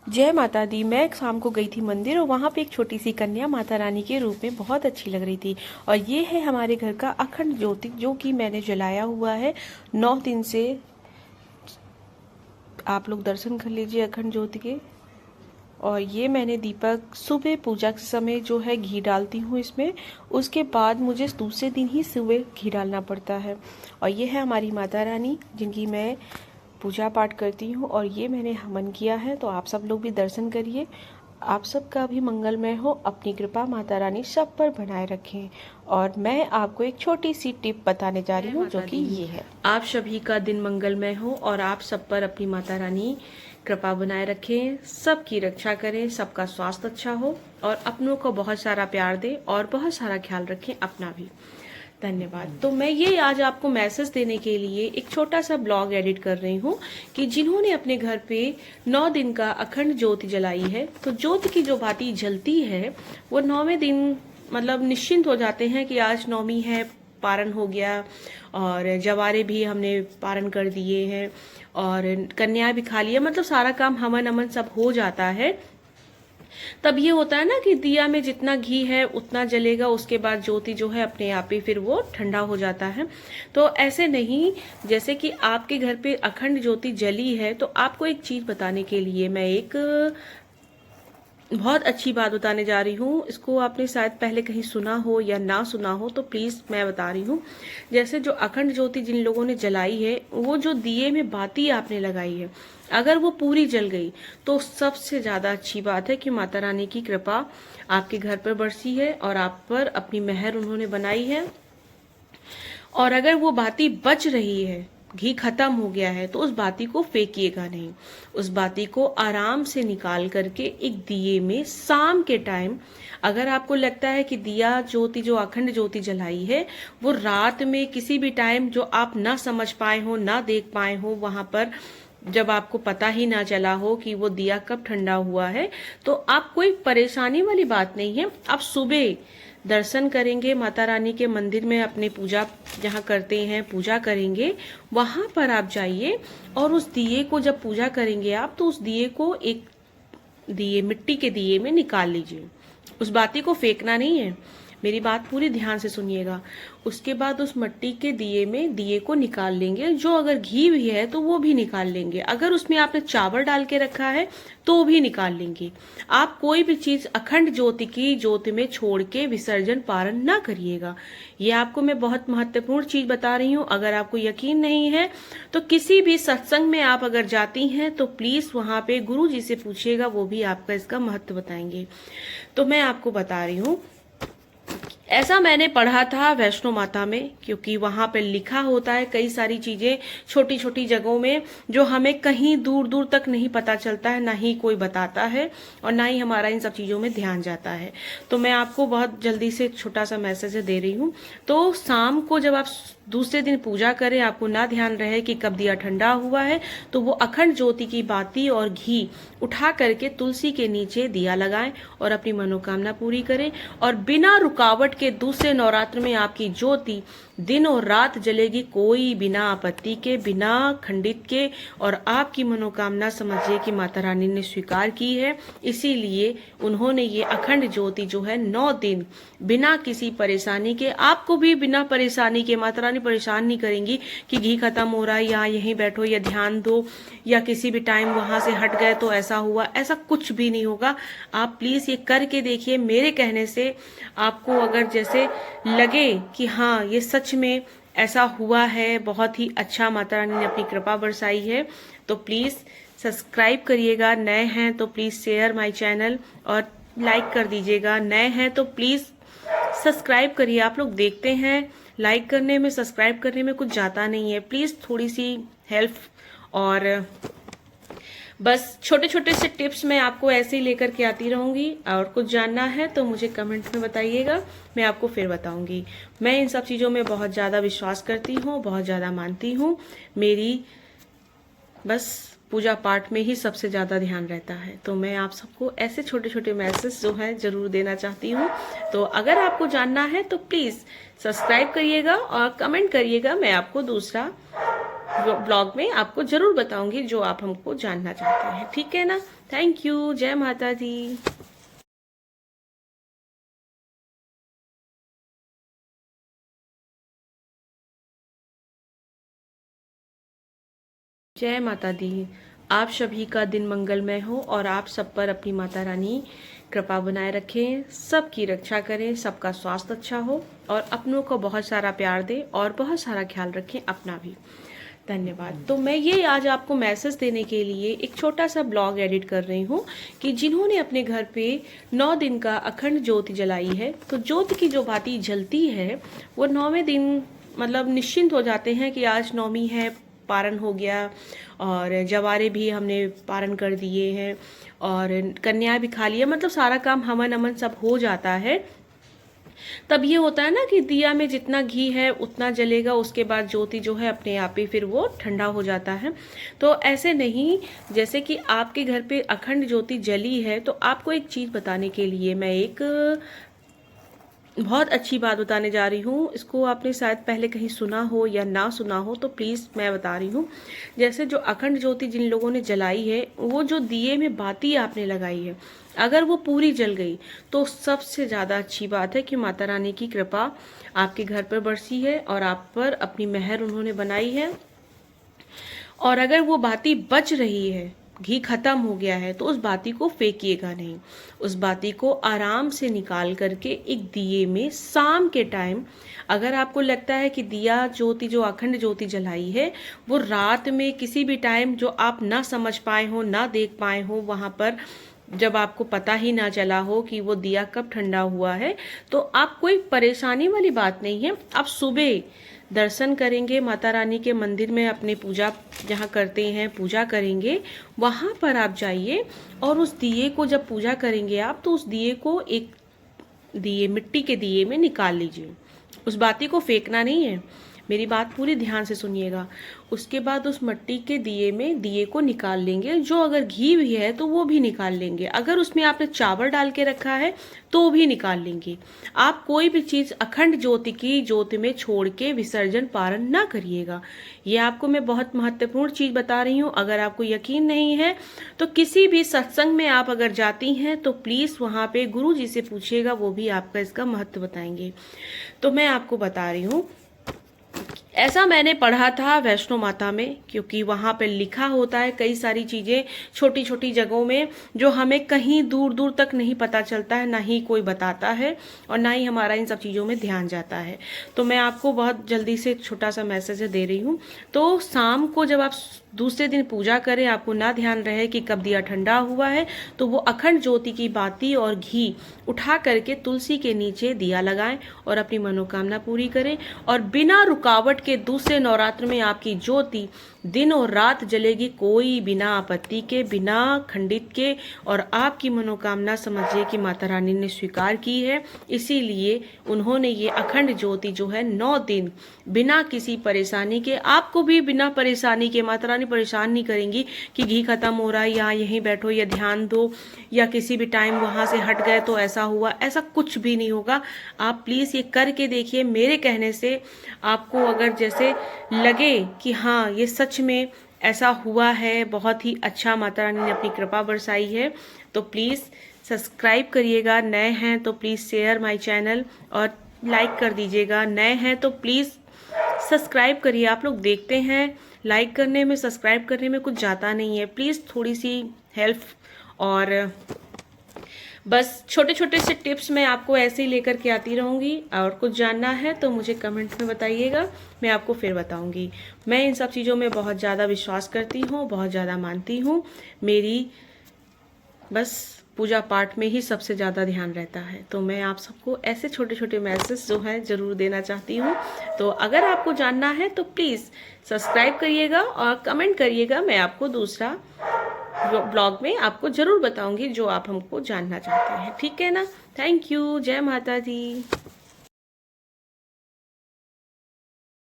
जय माता दी। मैं शाम को गई थी मंदिर और वहाँ पे एक छोटी सी कन्या माता रानी के रूप में बहुत अच्छी लग रही थी। और ये है हमारे घर का अखंड ज्योति जो कि मैंने जलाया हुआ है 9 दिन से। आप लोग दर्शन कर लीजिए अखंड ज्योति के। और ये मैंने दीपक सुबह पूजा के समय जो है घी डालती हूँ इसमें, उसके बाद मुझे दूसरे दिन ही सुबह घी डालना पड़ता है। और ये है हमारी माता रानी जिनकी मैं पूजा पाठ करती हूँ और ये मैंने हवन किया है। तो आप सब लोग भी दर्शन करिए। आप सबका भी मंगलमय हो, अपनी कृपा माता रानी सब पर बनाए रखें। और मैं आपको एक छोटी सी टिप बताने जा रही हूँ जो कि ये है। आप सभी का दिन मंगलमय हो और आप सब पर अपनी माता रानी कृपा बनाए रखें, सबकी रक्षा करें, सबका स्वास्थ्य अच्छा हो और अपनों को बहुत सारा प्यार दें और बहुत सारा ख्याल रखें अपना भी। धन्यवाद। तो मैं ये आज आपको मैसेज देने के लिए एक छोटा सा ब्लॉग एडिट कर रही हूँ कि जिन्होंने अपने घर पे 9 दिन का अखंड ज्योति जलाई है, तो ज्योति की जो बाती जलती है वो 9वें दिन मतलब निश्चिंत हो जाते हैं कि आज नौमी है, पारण हो गया और जवारे भी हमने पारण कर दिए हैं और कन्या भी खा लिया, मतलब सारा काम हवन अमन सब हो जाता है। तब ये होता है ना कि दिया में जितना घी है उतना जलेगा, उसके बाद ज्योति जो है अपने आप ही फिर वो ठंडा हो जाता है। तो ऐसे नहीं, जैसे कि आपके घर पे अखंड ज्योति जली है तो आपको एक चीज बताने के लिए मैं एक बहुत अच्छी बात बताने जा रही हूँ। इसको आपने शायद पहले कहीं सुना हो या ना सुना हो, तो प्लीज मैं बता रही हूँ। जैसे जो अखंड ज्योति जिन लोगों ने जलाई है, वो जो दिए में बाती आपने लगाई है, अगर वो पूरी जल गई तो सबसे ज्यादा अच्छी बात है कि माता रानी की कृपा आपके घर पर बरसी है और आप पर अपनी मेहर उन्होंने बनाई है। और अगर वो बाती बच रही है, घी खत्म हो गया है, तो उस बाती को फेंकिएगा नहीं। उस बाती को आराम से निकाल करके एक दिए में शाम के टाइम, अगर आपको लगता है कि दिया ज्योति जो अखंड ज्योति जलाई है वो रात में किसी भी टाइम जो आप ना समझ पाए हो, ना देख पाए हो, वहां पर जब आपको पता ही ना चला हो कि वो दिया कब ठंडा हुआ है, तो आप कोई परेशानी वाली बात नहीं है। आप सुबह दर्शन करेंगे माता रानी के मंदिर में, अपने पूजा जहाँ करते हैं पूजा करेंगे, वहां पर आप जाइए और उस दिए को जब पूजा करेंगे आप, तो उस दिए को एक दिए मिट्टी के दिए में निकाल लीजिए। उस बाती को फेंकना नहीं है, मेरी बात पूरी ध्यान से सुनिएगा। उसके बाद उस मिट्टी के दिए में दिए को निकाल लेंगे, जो अगर घी भी है तो वो भी निकाल लेंगे, अगर उसमें आपने चावल डाल के रखा है तो भी निकाल लेंगे। आप कोई भी चीज अखंड ज्योति की ज्योति में छोड़ के विसर्जन पारण ना करिएगा। ये आपको मैं बहुत महत्वपूर्ण चीज बता रही हूँ। अगर आपको यकीन नहीं है तो किसी भी सत्संग में आप अगर जाती हैं तो प्लीज वहां पे गुरु जी से पूछिएगा, वो भी आपका इसका महत्व बताएंगे। तो मैं आपको बता रही हूँ, ऐसा मैंने पढ़ा था वैष्णो माता में, क्योंकि वहां पे लिखा होता है कई सारी चीजें छोटी छोटी जगहों में जो हमें कहीं दूर दूर तक नहीं पता चलता है, ना ही कोई बताता है और ना ही हमारा इन सब चीजों में ध्यान जाता है। तो मैं आपको बहुत जल्दी से छोटा सा मैसेज दे रही हूँ। तो शाम को जब आप दूसरे दिन पूजा करें, आपको ना ध्यान रहे कि कब दिया ठंडा हुआ है, तो वो अखंड ज्योति की बाती और घी उठा करके तुलसी के नीचे दिया लगाएं और अपनी मनोकामना पूरी करें। और बिना रुकावट के दूसरे नवरात्र में आपकी ज्योति दिन और रात जलेगी, कोई बिना आपत्ति के, बिना खंडित के। और आपकी मनोकामना समझिए कि माता रानी ने स्वीकार की है, इसीलिए उन्होंने ये अखंड ज्योति जो है 9 दिन बिना किसी परेशानी के, आपको भी बिना परेशानी के, माता रानी परेशान नहीं करेंगी कि घी खत्म हो रहा है, यहाँ यहीं बैठो या ध्यान दो, या किसी भी टाइम वहां से हट गए तो ऐसा हुआ, ऐसा कुछ भी नहीं होगा। आप प्लीज ये करके देखिए। मेरे कहने से आपको अगर जैसे लगे कि हाँ ये सच में ऐसा हुआ है, बहुत ही अच्छा माता रानी ने अपनी कृपा बरसाई है, तो प्लीज सब्सक्राइब करिएगा। नए हैं तो प्लीज शेयर माय चैनल और लाइक कर दीजिएगा। नए हैं तो प्लीज सब्सक्राइब करिए। आप लोग देखते हैं, लाइक करने में सब्सक्राइब करने में कुछ जाता नहीं है, प्लीज थोड़ी सी हेल्प। और बस छोटे छोटे से टिप्स मैं आपको ऐसे ही लेकर के आती रहूंगी। और कुछ जानना है तो मुझे कमेंट में बताइएगा, मैं आपको फिर बताऊंगी। मैं इन सब चीजों में बहुत ज्यादा विश्वास करती हूँ, बहुत ज्यादा मानती हूँ। मेरी बस पूजा पाठ में ही सबसे ज्यादा ध्यान रहता है। तो मैं आप सबको ऐसे छोटे छोटे मैसेज जो है जरूर देना चाहती हूँ। तो अगर आपको जानना है तो प्लीज सब्सक्राइब करिएगा और कमेंट करिएगा। मैं आपको दूसरा ब्लॉग में आपको जरूर बताऊंगी जो आप हमको जानना चाहते हैं, ठीक है ना। Thank you. जय माता दी। जय माता दी। आप सभी का दिन मंगलमय हो और आप सब पर अपनी माता रानी कृपा बनाए रखें, सबकी रक्षा करें, सबका स्वास्थ्य अच्छा हो और अपनों को बहुत सारा प्यार दें और बहुत सारा ख्याल रखें अपना भी। धन्यवाद। तो मैं ये आज आपको मैसेज देने के लिए एक छोटा सा ब्लॉग एडिट कर रही हूँ कि जिन्होंने अपने घर पे 9 दिन का अखंड ज्योति जलाई है, तो ज्योति की जो बाती जलती है वो 9वें दिन मतलब निश्चिंत हो जाते हैं कि आज नौमी है, पारण हो गया और जवारे भी हमने पारण कर दिए हैं और कन्या भी खा लिया, मतलब सारा काम हवन अमन सब हो जाता है। तब ये होता है ना कि दिया में जितना घी है उतना जलेगा, उसके बाद ज्योति जो है अपने आप ही फिर वो ठंडा हो जाता है। तो ऐसे नहीं, जैसे कि आपके घर पे अखंड ज्योति जली है, तो आपको एक चीज़ बताने के लिए मैं एक बहुत अच्छी बात बताने जा रही हूँ। इसको आपने शायद पहले कहीं सुना हो या ना सुना हो, तो प्लीज़ मैं बता रही हूँ। जैसे जो अखंड ज्योति जिन लोगों ने जलाई है, वो जो दिए में बाती आपने लगाई है, अगर वो पूरी जल गई तो सबसे ज़्यादा अच्छी बात है कि माता रानी की कृपा आपके घर पर बरसी है और आप पर अपनी मेहर उन्होंने बनाई है। और अगर वो बाती बच रही है, घी खत्म हो गया है, तो उस बाती को फेंकिएगा नहीं। उस बाती को आराम से निकाल करके एक दिए में शाम के टाइम, अगर आपको लगता है कि दिया ज्योति जो अखंड ज्योति जलाई है वो रात में किसी भी टाइम जो आप ना समझ पाए हो, ना देख पाए हो, वहाँ पर जब आपको पता ही ना चला हो कि वो दिया कब ठंडा हुआ है, तो आप कोई परेशानी वाली बात नहीं है। आप सुबह दर्शन करेंगे माता रानी के मंदिर में, अपने पूजा जहाँ करते हैं पूजा करेंगे, वहाँ पर आप जाइए और उस दिए को जब पूजा करेंगे आप, तो उस दिए को एक दिए मिट्टी के दिए में निकाल लीजिए। उस बाती को फेंकना नहीं है, मेरी बात पूरी ध्यान से सुनिएगा। उसके बाद उस मिट्टी के दिए में दिए को निकाल लेंगे, जो अगर घी भी है तो वो भी निकाल लेंगे, अगर उसमें आपने चावल डाल के रखा है तो भी निकाल लेंगे। आप कोई भी चीज़ अखंड ज्योति की ज्योति में छोड़ के विसर्जन पारण ना करिएगा। ये आपको मैं बहुत महत्वपूर्ण चीज़ बता रही हूँ। अगर आपको यकीन नहीं है तो किसी भी सत्संग में आप अगर जाती हैं तो प्लीज़ वहाँ पे गुरु जी से पूछिएगा, वो भी आपका इसका महत्व बताएंगे। तो मैं आपको बता रही हूँ, ऐसा मैंने पढ़ा था वैष्णो माता में, क्योंकि वहाँ पे लिखा होता है कई सारी चीज़ें छोटी छोटी जगहों में जो हमें कहीं दूर दूर तक नहीं पता चलता है, ना ही कोई बताता है और ना ही हमारा इन सब चीज़ों में ध्यान जाता है। तो मैं आपको बहुत जल्दी से छोटा सा मैसेज दे रही हूँ। तो शाम को जब आप दूसरे दिन पूजा करें, आपको ना ध्यान रहे कि कब दिया ठंडा हुआ है, तो वो अखंड ज्योति की बाती और घी उठा करके तुलसी के नीचे दिया लगाएं और अपनी मनोकामना पूरी करें। और बिना रुकावट के दूसरे नवरात्र में आपकी ज्योति दिन और रात जलेगी, कोई बिना आपत्ति के, बिना खंडित के, और आपकी मनोकामना समझिए कि माता रानी ने स्वीकार की है। इसीलिए उन्होंने ये अखंड ज्योति जो है 9 दिन बिना किसी परेशानी के, आपको भी बिना परेशानी के, माता रानी परेशान नहीं करेंगी कि घी खत्म हो रहा है या यहीं बैठो या ध्यान दो या किसी भी टाइम वहाँ से हट गए तो ऐसा हुआ, ऐसा कुछ भी नहीं होगा। आप प्लीज़ ये करके देखिए। मेरे कहने से आपको अगर जैसे लगे कि हाँ ये सच में ऐसा हुआ है, बहुत ही अच्छा माता रानी ने अपनी कृपा बरसाई है, तो प्लीज़ सब्सक्राइब करिएगा। नए हैं तो प्लीज़ शेयर माय चैनल और लाइक कर दीजिएगा। नए हैं तो प्लीज़ सब्सक्राइब करिए। आप लोग देखते हैं, लाइक करने में सब्सक्राइब करने में कुछ जाता नहीं है, प्लीज़ थोड़ी सी हेल्प। और बस छोटे छोटे से टिप्स मैं आपको ऐसे ही लेकर के आती रहूँगी। और कुछ जानना है तो मुझे कमेंट में बताइएगा, मैं आपको फिर बताऊँगी। मैं इन सब चीज़ों में बहुत ज़्यादा विश्वास करती हूँ, बहुत ज़्यादा मानती हूँ। मेरी बस पूजा पाठ में ही सबसे ज़्यादा ध्यान रहता है। तो मैं आप सबको ऐसे छोटे छोटे मैसेज जो है ज़रूर देना चाहती हूँ। तो अगर आपको जानना है तो प्लीज़ सब्सक्राइब करिएगा और कमेंट करिएगा। मैं आपको दूसरा ब्लॉग में आपको ज़रूर बताऊंगी जो आप हमको जानना चाहते हैं। ठीक है ना? Thank you. जय माता दी।